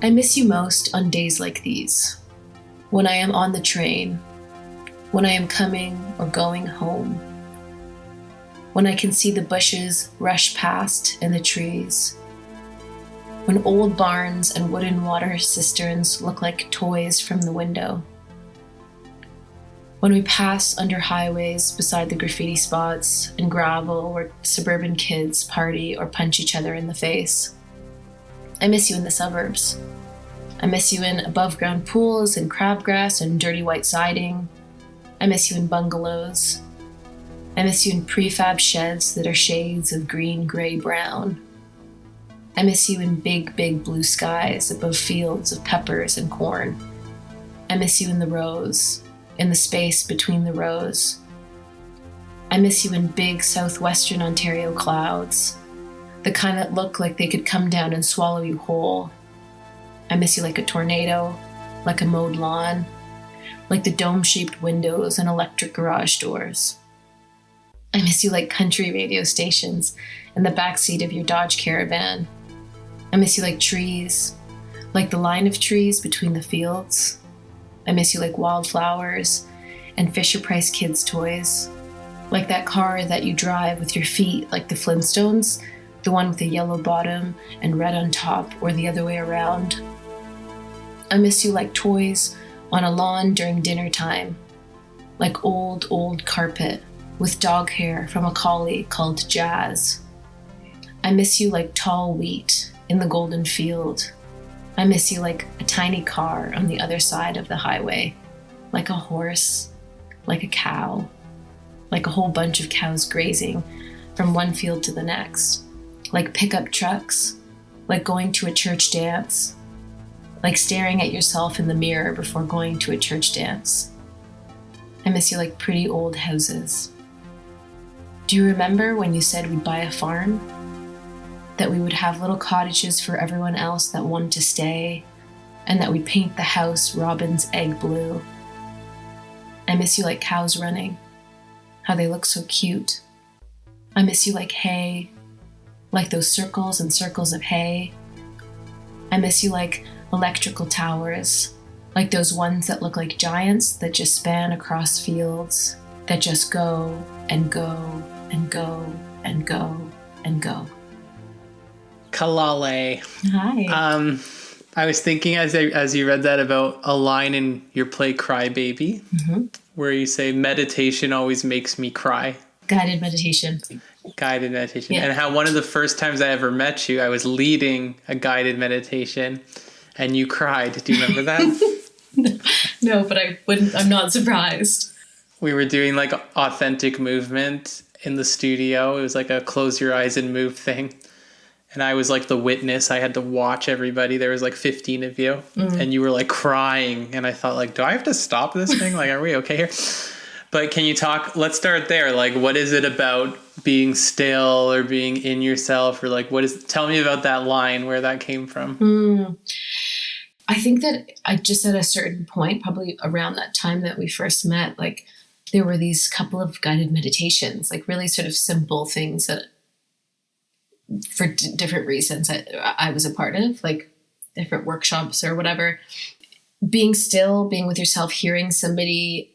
I miss you most on days like these, when I am on the train, when I am coming or going home, when I can see the bushes rush past and the trees, when old barns and wooden water cisterns look like toys from the window, when we pass under highways beside the graffiti spots and gravel where suburban kids party or punch each other in the face. I miss you in the suburbs. I miss you in above-ground pools and crabgrass and dirty white siding. I miss you in bungalows. I miss you in prefab sheds that are shades of green, gray, brown. I miss you in big, big blue skies above fields of peppers and corn. I miss you in the rows, in the space between the rows. I miss you in big southwestern Ontario clouds, the kind that look like they could come down and swallow you whole. I miss you like a tornado, like a mowed lawn, like the dome-shaped windows and electric garage doors. I miss you like country radio stations in the backseat of your Dodge Caravan. I miss you like trees, like the line of trees between the fields. I miss you like wildflowers and Fisher-Price kids' toys, like that car that you drive with your feet like the Flintstones, the one with a yellow bottom and red on top, or the other way around. I miss you like toys on a lawn during dinner time, like old carpet with dog hair from a collie called Jazz. I miss you like tall wheat in the golden field. I miss you like a tiny car on the other side of the highway, like a horse, like a cow, like a whole bunch of cows grazing from one field to the next, like pickup trucks, like going to a church dance, like staring at yourself in the mirror before going to a church dance. I miss you like pretty old houses. Do you remember when you said we'd buy a farm? That we would have little cottages for everyone else that wanted to stay, and that we'd paint the house robin's egg blue. I miss you like cows running, how they look so cute. I miss you like hay, like those circles and circles of hay. I miss you like electrical towers, like those ones that look like giants that just span across fields, that just go and go and go and go and go. Kalale. Hi. I was thinking as you read that about a line in your play Cry Baby, where you say meditation always makes me cry. Guided meditation. Guided meditation. Yeah. And how one of the first times I ever met you, I was leading a guided meditation and you cried. Do you remember that? No, but I'm not surprised. We were doing like authentic movement in the studio. It was like a close your eyes and move thing. And I was like the witness. I had to watch everybody. There was like 15 of you. And you were like crying. And I thought like, do I have to stop this thing? Like, are we okay here? But can you talk, let's start there. Like, what is it about being still or being in yourself? Or like, tell me about that line, where that came from. I think that I just at a certain point, probably around that time that we first met, like there were these couple of guided meditations, like really sort of simple things that for different reasons I was a part of, like different workshops or whatever. Being still, being with yourself, hearing somebody,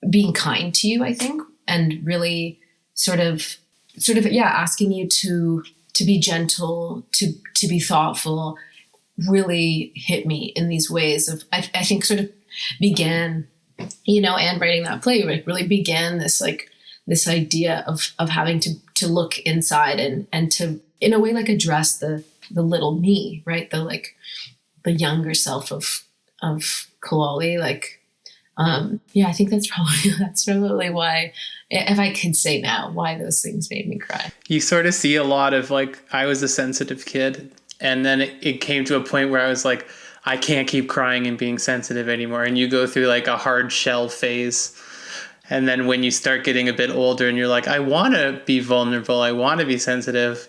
being kind to you, I think, and really sort of, asking you to be gentle, to be thoughtful, really hit me in these ways of, I think sort of began, and writing that play, really began this idea of having to look inside and to, in a way, like address the little me, right? The younger self of KALALE. I think that's probably why, if I could say now, why those things made me cry. You sort of see a lot of like, I was a sensitive kid, and then it came to a point where I was like, I can't keep crying and being sensitive anymore. And you go through like a hard shell phase. And then when you start getting a bit older and you're like, I want to be vulnerable, I want to be sensitive,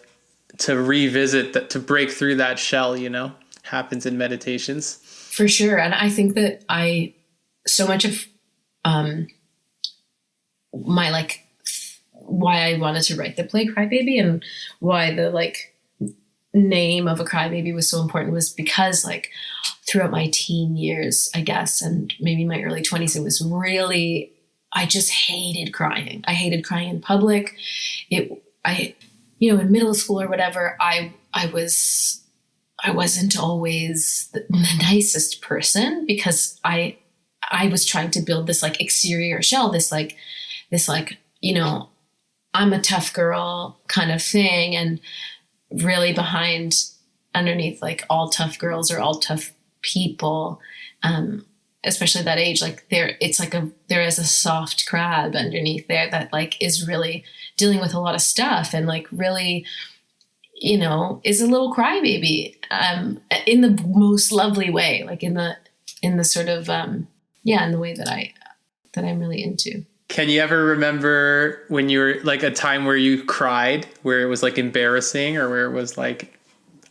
to revisit that, to break through that shell, happens in meditations. For sure. And I think that so much of my why I wanted to write the play Cry Baby, and why the name of a crybaby was so important was because like throughout my teen years, I guess, and maybe my early 20s, it was really, I just hated crying. I hated crying in public. In middle school or whatever, I wasn't always the nicest person because I was trying to build this like exterior shell, this I'm a tough girl kind of thing. And really underneath like all tough girls or all tough people, especially that age, like there is a soft crab underneath there that like is really dealing with a lot of stuff and like really, is a little crybaby, in the most lovely way, like in the sort of, in the way that I'm really into. Can you ever remember when you were like a time where you cried, where it was like embarrassing or where it was like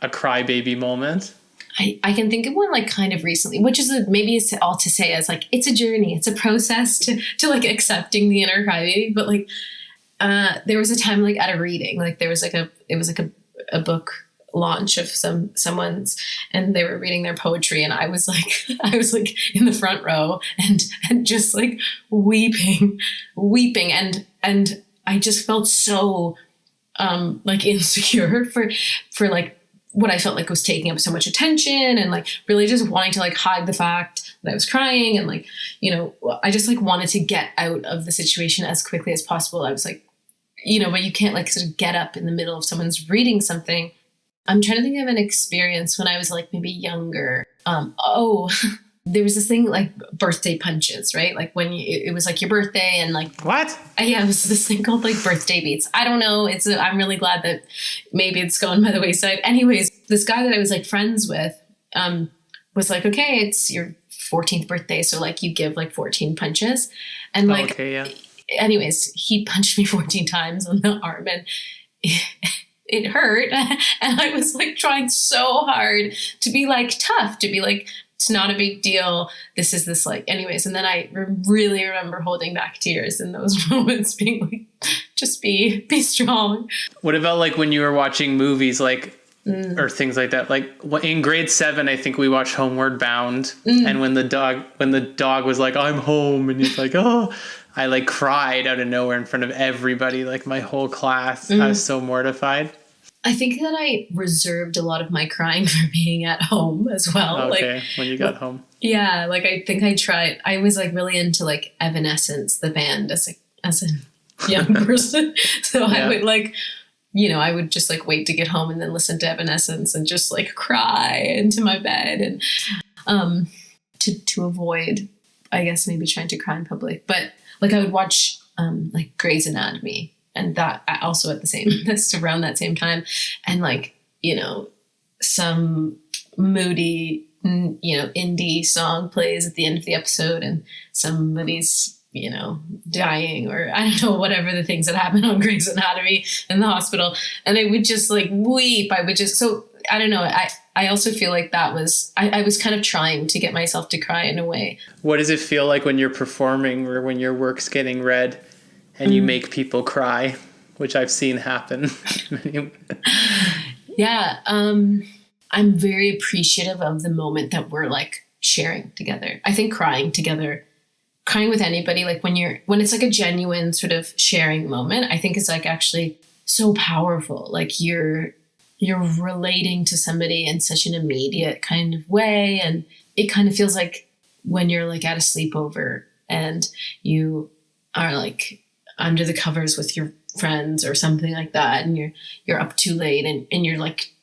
a crybaby moment? I can think of one like kind of recently, which is maybe it's all to say as like, it's a journey. It's a process to like accepting the inner crybaby. But like, there was a time like at a reading, like there was like a book launch of someone's, and they were reading their poetry, and I was like in the front row and just like weeping, and I just felt so like insecure for like what I felt like was taking up so much attention, and like really just wanting to like hide the fact that I was crying, and like, I just like wanted to get out of the situation as quickly as possible. I was like, but you can't like sort of get up in the middle of someone's reading something. I'm trying to think of an experience when I was like maybe younger. There was this thing like birthday punches, right? Like when it was like your birthday and like what? Yeah, it was this thing called like birthday beats. I don't know. I'm really glad that maybe it's gone by the wayside. Anyways, this guy that I was like friends with was like, okay, it's your 14th birthday, so like you give like 14 punches, and like okay, yeah. Anyways, he punched me 14 times on the arm, and it hurt. And I was like trying so hard to be like tough, to be like, it's not a big deal. This is this like, anyways. And then I really remember holding back tears in those moments, being like, just be strong. What about like when you were watching movies, like, or things like that? Like in grade 7, I think we watched Homeward Bound. And when the dog was like, I'm home, and he's like, oh, I like cried out of nowhere in front of everybody, like my whole class. I was so mortified. I think that I reserved a lot of my crying for being at home as well. Okay, like, when you got home. Yeah, like I think I was like really into like Evanescence, the band, as a young person. So yeah. I would like, I would just like wait to get home and then listen to Evanescence and just like cry into my bed, and to avoid, I guess, maybe trying to cry in public. But like I would watch like Grey's Anatomy, and that also at that's around that same time. And like, some moody, indie song plays at the end of the episode, and somebody's, dying, or I don't know, whatever the things that happen on Grey's Anatomy in the hospital. And I would just like weep. So I don't know. I also feel like that was, I was kind of trying to get myself to cry in a way. What does it feel like when you're performing or when your work's getting read and you make people cry, which I've seen happen? Yeah. I'm very appreciative of the moment that we're like sharing together. I think crying with anybody, like when it's like a genuine sort of sharing moment, I think it's like actually so powerful. Like you're relating to somebody in such an immediate kind of way. And it kind of feels like when you're like at a sleepover and you are like under the covers with your friends or something like that, and you're up too late, and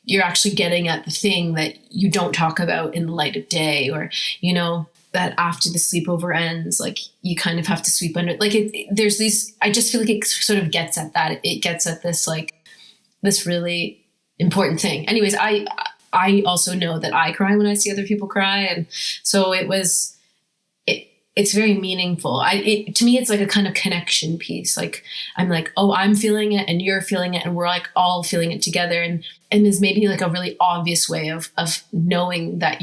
you're actually getting at the thing that you don't talk about in the light of day, or that after the sleepover ends, like you kind of have to sweep under, like there's these, I just feel like it sort of gets at that. It gets at this, like this really important thing. Anyways, I also know that I cry when I see other people cry. And so it's very meaningful. To me, it's like a kind of connection piece. Like I'm like, oh, I'm feeling it and you're feeling it, and we're like all feeling it together. And there's maybe like a really obvious way of knowing that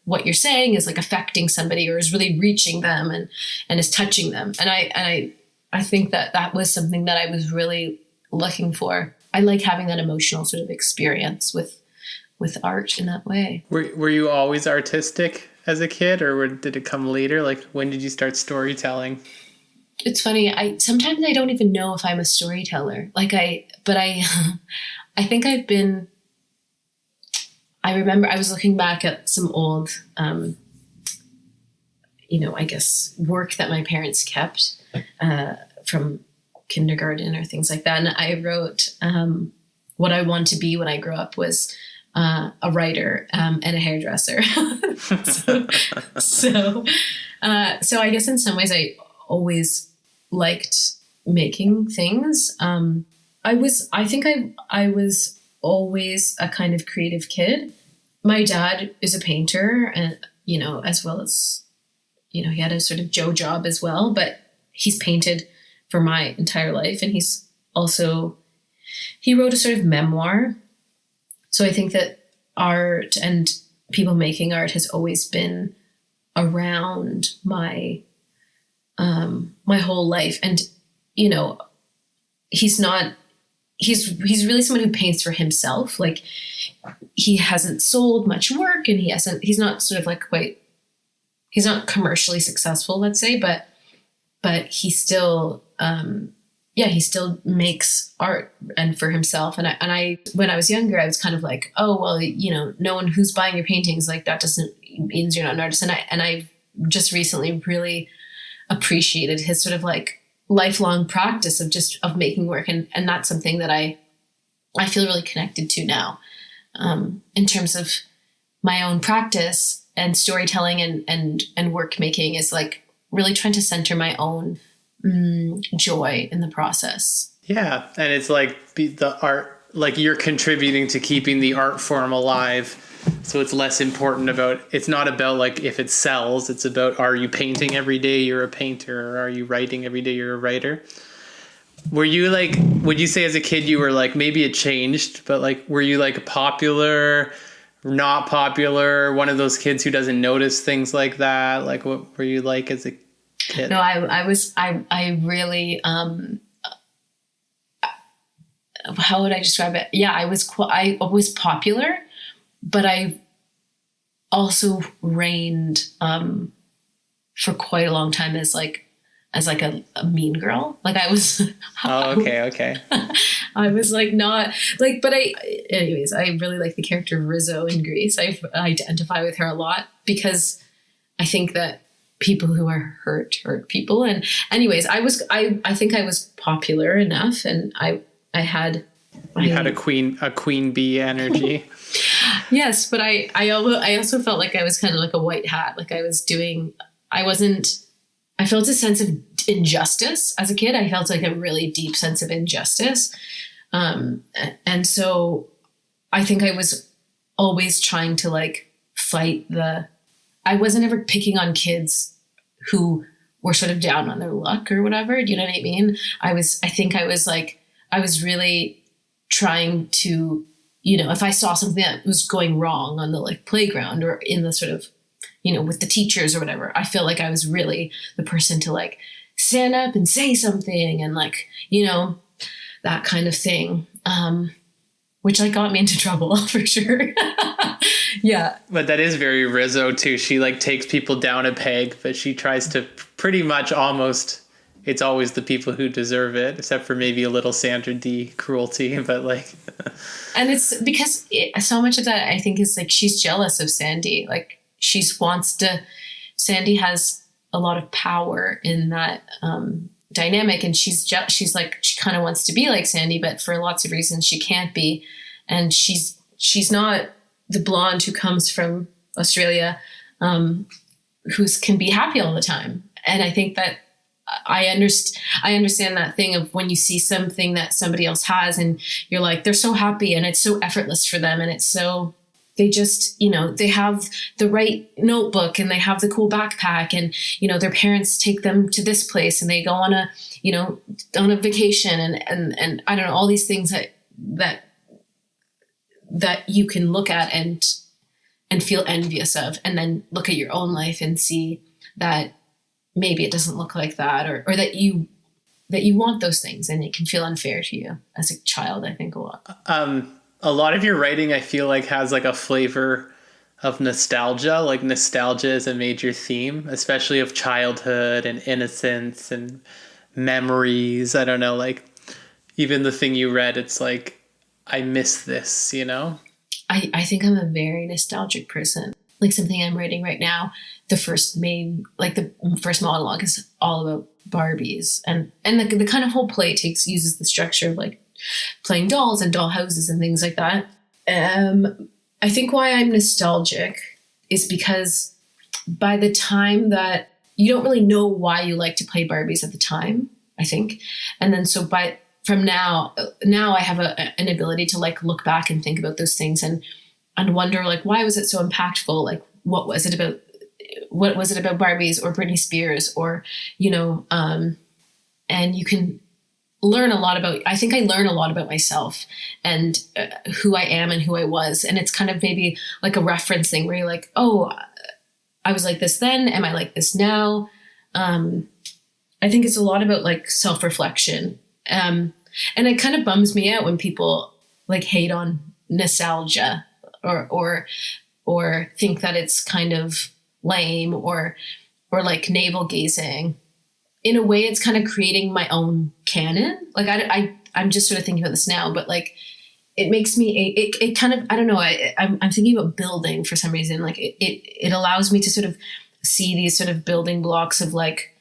what you're saying is like affecting somebody or is really reaching them and is touching them. And I think that was something that I was really looking for. I like having that emotional sort of experience with with art in that way. Were you always artistic as a kid, or did it come later? Like, when did you start storytelling? It's funny. Sometimes I don't even know if I'm a storyteller. But I think I've been. I remember I was looking back at some old, I guess work that my parents kept from kindergarten or things like that, and I wrote what I want to be when I grow up was a writer and a hairdresser. so I guess in some ways I always liked making things. I think I was always a kind of creative kid. My dad is a painter, and as well as he had a sort of Joe job as well, but he's painted for my entire life, and he wrote a sort of memoir. So I think that art and people making art has always been around my my whole life. And he's really someone who paints for himself. Like, he hasn't sold much work, and he's not sort of like he's not commercially successful, let's say, but he still he still makes art and for himself. And I when I was younger, I was kind of like, oh, well, no one who's buying your paintings, like, that doesn't means you're not an artist. And I just recently really appreciated his sort of like lifelong practice of making work. And that's something that I feel really connected to now, in terms of my own practice and storytelling and work making, is like really trying to center my own joy in the process. Yeah. And it's like the art, like, you're contributing to keeping the art form alive. So it's less important it's not about like if it sells, it's about, are you painting every day, you're a painter, or are you writing every day, you're a writer? Were you like, would you say as a kid you were like, maybe it changed, but like, were you like popular, not popular, one of those kids who doesn't notice things like that? Like, what were you like as a kid? No, I really, how would I describe it? Yeah, I was popular, but I also reigned for quite a long time as a mean girl. Like, I was. Oh, okay. I was like not like, but anyways, I really like the character of Rizzo in Grease. I identify with her a lot because I think that people who are hurt people. And anyways, I think I was popular enough, and I had a queen bee energy. Yes, but I also felt like I was kind of like a white hat. Like, I felt a sense of injustice as a kid. I felt like a really deep sense of injustice. And so I think I was always trying to like fight I wasn't ever picking on kids who were sort of down on their luck or whatever. Do you know what I mean? I was really trying to, if I saw something that was going wrong on the like playground or in the sort of, with the teachers or whatever, I feel like I was really the person to like stand up and say something and like, that kind of thing, which like got me into trouble for sure. Yeah. But that is very Rizzo too. She like takes people down a peg, but she tries to pretty much almost, it's always the people who deserve it, except for maybe a little Sandra D cruelty, but like. And it's because so much of that I think is like, she's jealous of Sandy. Like, Sandy has a lot of power in that dynamic, and she's like, she kind of wants to be like Sandy, but for lots of reasons she can't be. And she's not the blonde who comes from Australia, who can be happy all the time. And I think that I understand that thing of when you see something that somebody else has and you're like, they're so happy and it's so effortless for them. And it's so, they just, they have the right notebook and they have the cool backpack and, their parents take them to this place and they go on a vacation and I don't know, all these things that you can look at and feel envious of, and then look at your own life and see that maybe it doesn't look like that, or that you want those things, and it can feel unfair to you as a child, I think, a lot. A lot of your writing, I feel like, has like a flavor of nostalgia. Like nostalgia is a major theme, especially of childhood and innocence and memories. I don't know, like even the thing you read, it's like, I miss this, you know? I think I'm a very nostalgic person. Like something I'm writing right now, the first monologue is all about Barbies. And the kind of whole play uses the structure of like playing dolls and doll houses and things like that. I think why I'm nostalgic is because by the time that you don't really know why you like to play Barbies at the time, I think. And then from now I have an ability to like look back and think about those things and wonder like, why was it so impactful? Like, what was it about Barbies or Britney Spears or, you know, and you can learn a lot about, I think I learn a lot about myself and who I am and who I was. And it's kind of maybe like a reference thing where you're like, oh, I was like this then. Am I like this now? I think it's a lot about like self-reflection. And it kind of bums me out when people like hate on nostalgia or think that it's kind of lame or like navel gazing. In a way, it's kind of creating my own canon. Like I'm just sort of thinking about this now, but like it makes me it kind of, I don't know. I'm thinking about building for some reason. Like it allows me to sort of see these sort of building blocks of like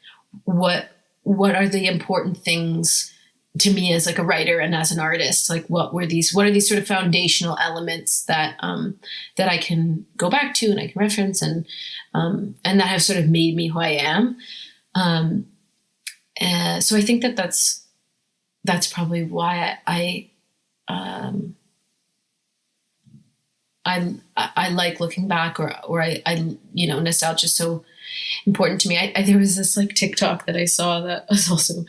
what are the important things to me as like a writer and as an artist. Like what are these sort of foundational elements that I can go back to and I can reference and that have sort of made me who I am. So I think that's probably why I like looking back or I you know, nostalgia is so important to me. There was this like TikTok that I saw that was also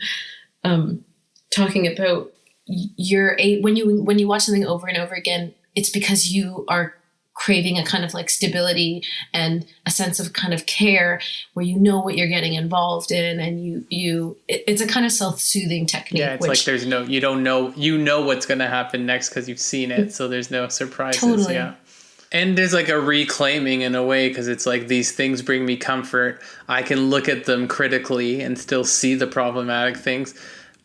talking about when you watch something over and over again, it's because you are craving a kind of like stability and a sense of kind of care where you know what you're getting involved in and it's a kind of self-soothing technique. Yeah, it's like you don't know, you know what's going to happen next because you've seen it. So there's no surprises. Totally. Yeah. And there's like a reclaiming in a way because it's like these things bring me comfort. I can look at them critically and still see the problematic things,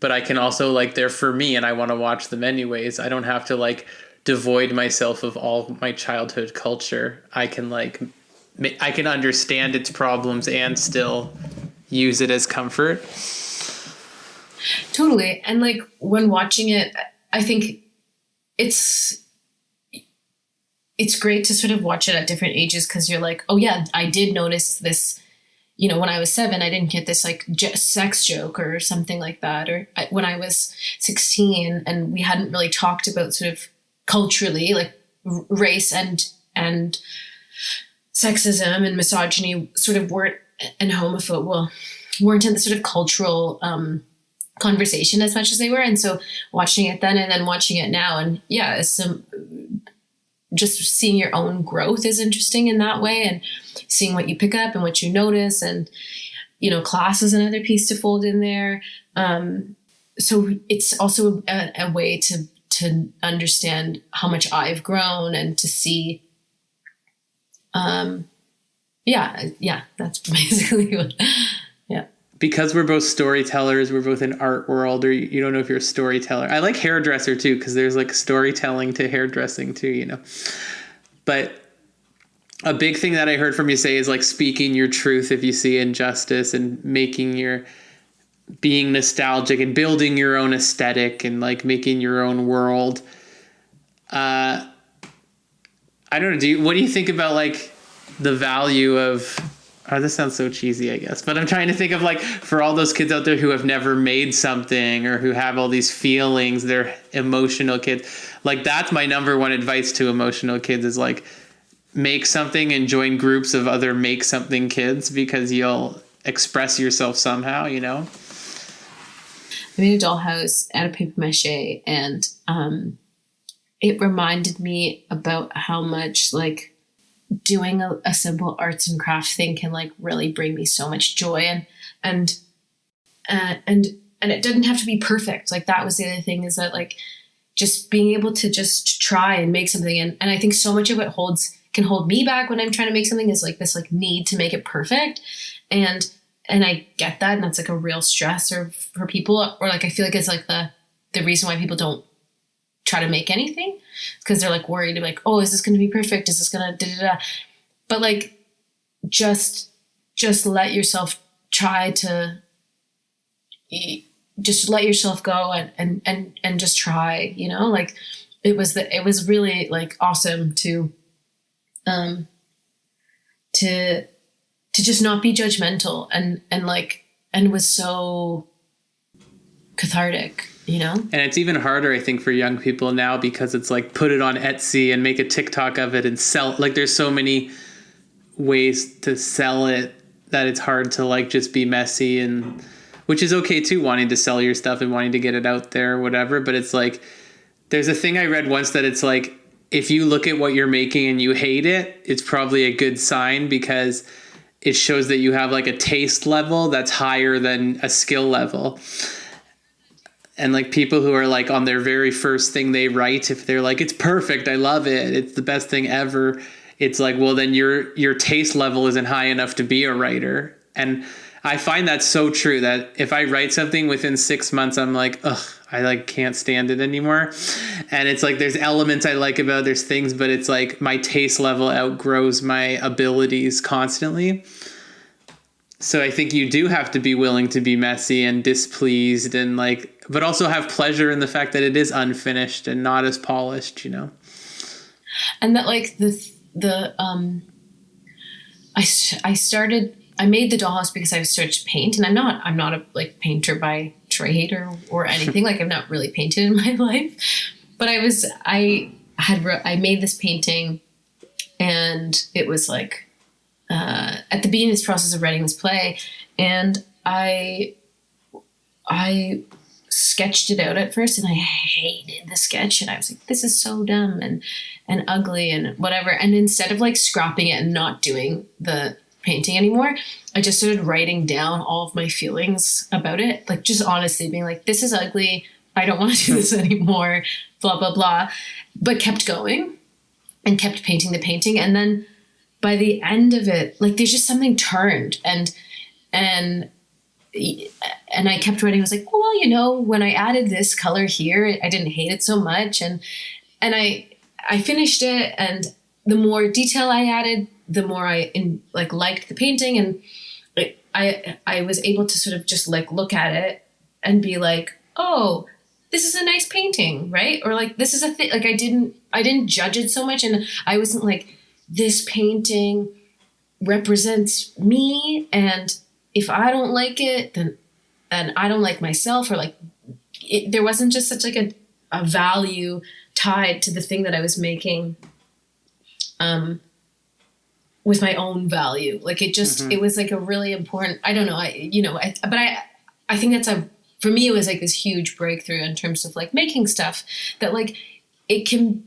but I can also like they're for me and I want to watch them anyways. I don't have to like devoid myself of all my childhood culture. I can understand its problems and still use it as comfort. Totally. And like when watching it, I think it's great to sort of watch it at different ages because you're like, oh yeah, I did notice this, you know, when I was 7, I didn't get this like sex joke or something like that. Or when I was 16 and we hadn't really talked about sort of culturally like race and sexism and misogyny sort of weren't in the sort of cultural conversation as much as they were. And so watching it then and then watching it now and yeah, just seeing your own growth is interesting in that way and seeing what you pick up and what you notice and, you know, class is another piece to fold in there. So it's also a way to understand how much I've grown and to see, that's basically what, yeah. Because we're both storytellers, we're both in art world, or you don't know if you're a storyteller. I like hairdresser too, because there's like storytelling to hairdressing too, you know. But a big thing that I heard from you say is like speaking your truth if you see injustice and being nostalgic and building your own aesthetic and like making your own world. I don't know. What do you think about like the value of, this sounds so cheesy, I guess, but I'm trying to think of like for all those kids out there who have never made something or who have all these feelings, they're emotional kids. Like that's my number one advice to emotional kids is like make something and join groups of other make something kids because you'll express yourself somehow, you know? I made a dollhouse out of paper mache and it reminded me about how much like doing a simple arts and crafts thing can like really bring me so much joy and it didn't have to be perfect. Like that was the other thing is that like just being able to just try and make something. And I think so much of what can hold me back when I'm trying to make something is like this like need to make it perfect. And I get that. And that's like a real stressor for people, or like, I feel like it's like the reason why people don't try to make anything, because they're like worried like, oh, is this going to be perfect? Is this going to da-da-da? But like, just let yourself try to just let yourself go and just try, you know, like it was really like awesome to just not be judgmental and was so cathartic, you know? And it's even harder, I think, for young people now, because it's like put it on Etsy and make a TikTok of it and sell. Like there's so many ways to sell it that it's hard to like just be messy, and which is okay too, wanting to sell your stuff and wanting to get it out there or whatever. But it's like, there's a thing I read once that it's like, if you look at what you're making and you hate it, it's probably a good sign, because it shows that you have like a taste level that's higher than a skill level. And like people who are like on their very first thing they write, if they're like, it's perfect, I love it, it's the best thing ever, it's like, well, then your taste level isn't high enough to be a writer. And I find that so true, that if I write something within 6 months, I'm like, ugh, I like can't stand it anymore. And it's like, there's elements I like about it, there's things, but it's like my taste level outgrows my abilities constantly. So I think you do have to be willing to be messy and displeased, and like, but also have pleasure in the fact that it is unfinished and not as polished, you know? And that like I made the dollhouse because I started to paint, and I'm not a like painter by trade or anything. Like I've not really painted in my life, but I made this painting, and it was like at the beginning of this process of writing this play, and I sketched it out at first, and I hated the sketch, and I was like, this is so dumb and ugly and whatever. And instead of like scrapping it and not doing the painting anymore, I just started writing down all of my feelings about it, like just honestly being like, this is ugly, I don't want to do this anymore, blah blah blah, but kept going and kept painting the painting. And then by the end of it, like there's just something turned, and I kept writing. I was like, oh, well, you know, when I added this color here, I didn't hate it so much, and I finished it, and the more detail I added, the more I liked the painting, and I was able to sort of just like look at it and be like, oh, this is a nice painting, right? Or like, this is a thing. Like I didn't judge it so much, and I wasn't like, this painting represents me, and if I don't like it, then I don't like myself, or like there wasn't just such like a value tied to the thing that I was making with my own value. Like it just, it was like a really important, I don't know, I think that's for me, it was like this huge breakthrough in terms of like making stuff that like, it can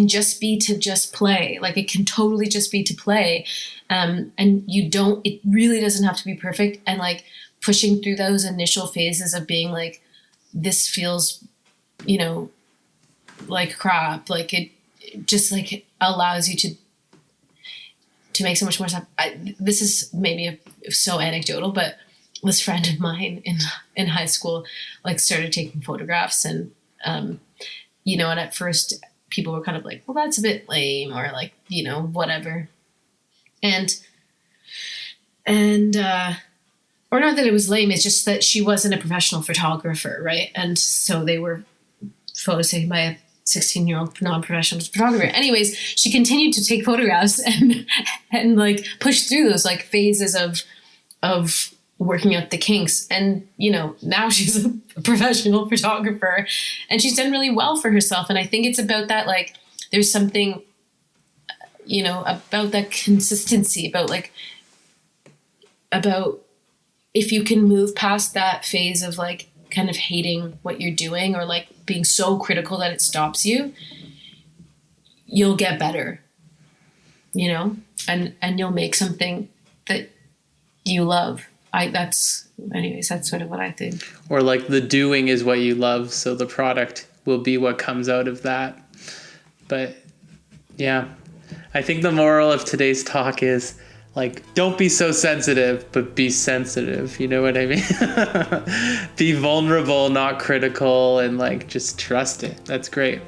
just be to just play. Like it can totally just be to play. And it really doesn't have to be perfect. And like pushing through those initial phases of being like, this feels, you know, like crap. Like it just like allows you to make so much more stuff. This is maybe so anecdotal, but this friend of mine in high school, like started taking photographs, and, you know, and at first people were kind of like, well, that's a bit lame, or like, you know, whatever. Or not that it was lame, it's just that she wasn't a professional photographer, right? And so they were photos taken by a 16-year-old non-professional photographer. Anyways, she continued to take photographs and like push through those like phases of working out the kinks. And, you know, now she's a professional photographer, and she's done really well for herself. And I think it's about that, like, there's something, you know, about that consistency, about if you can move past that phase of like kind of hating what you're doing, or like being so critical that it stops you, you'll get better, you know, and you'll make something that you love. That's sort of what I think. Or like the doing is what you love, so the product will be what comes out of that. But yeah, I think the moral of today's talk is, like, don't be so sensitive, but be sensitive. You know what I mean? Be vulnerable, not critical, and like just trust it. That's great.